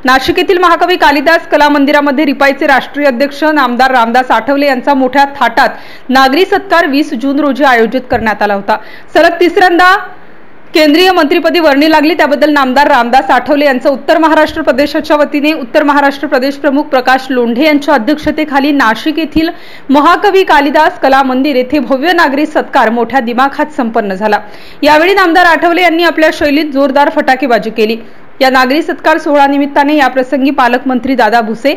नाशिक येथील महाकवी कालिदास कला मंदिरामध्ये रिपाईचे राष्ट्रीय अध्यक्ष नामदार रामदास आठवले यांचा मोठ्या थाटात नागरी सत्कार 20 जून रोजी आयोजित करण्यात आला होता। सलग तिसऱ्यांदा केंद्रीय मंत्रिपदी वर्णी लागली, त्याबद्दल नामदार रामदास आठवले यांचा उत्तर महाराष्ट्र प्रदेशाच्या वतीने उत्तर महाराष्ट्र प्रदेश प्रमुख प्रकाश लोंढे यांच्या अध्यक्षतेखाली नाशिक येथील महाकवी कालिदास कला मंदिर येथे भव्य नागरी सत्कार मोठ्या दिमाखात संपन्न झाला। यावेळी नामदार आठवले यांनी आपल्या शैलीत जोरदार फटाकेबाजी केली। या नागरी सत्कार सोहळा निमित्ताने याप्रसंगी पालकमंत्री दादा भुसे,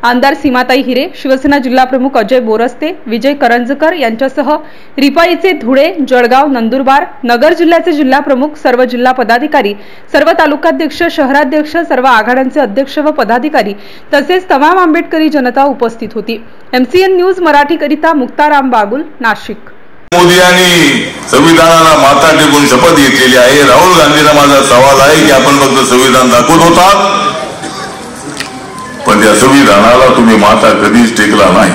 आमदार सीमाताई हिरे, शिवसेना जिल्हा प्रमुख अजय बोरस्ते, विजय करंजकर यांच्यासह रिपाईचे धुळे, जळगाव, नंदुरबार, नगर जिल्ह्याचे जिल्हा प्रमुख, सर्व जिल्हा पदाधिकारी, सर्व तालुकाध्यक्ष, शहराध्यक्ष, सर्व आघाड्यांचे अध्यक्ष व पदाधिकारी तसेच तमाम आंबेडकरी जनता उपस्थित होती। MCN न्यूज मराठीकरिता मुक्ताराम बागुल, नाशिक। मोदी यांनी संविधानाला माथा टेकून शपथ घेतलेली आहे। राहुल गांधींना माझा सवाल आहे की आपण फक्त संविधान दाखवत होतात, पण त्या संविधानाला तुम्ही माथा कधीच टेकला नाही।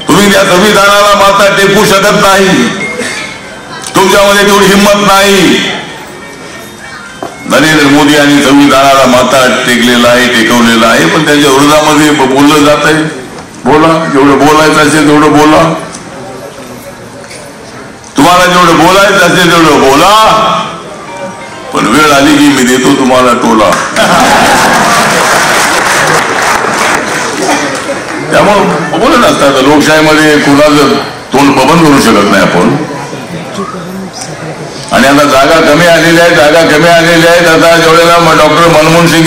तुम्ही त्या संविधानाला माथा टेकू शकत नाही, तुमच्यामध्ये तेवढी हिंमत नाही। नरेंद्र मोदी यांनी संविधानाला माथा टेकलेला आहे, टेकवलेला आहे, पण त्यांच्या विरोधामध्ये बोललं जात आहे। बोला, जेवढं बोलायचं असेल तेवढं बोला, तुम्हाला जेवढं बोलायचं असेल तेवढं बोला, पण वेळ आली की मी देतो तुम्हाला टोला। त्यामुळे बोलत असतात लोकशाहीमध्ये कुणाचं तोंड बंद करू शकत नाही आपण। आणि आता जागा कमी आलेल्या आहेत, आता जेवढ्याला डॉक्टर मनमोहन सिंग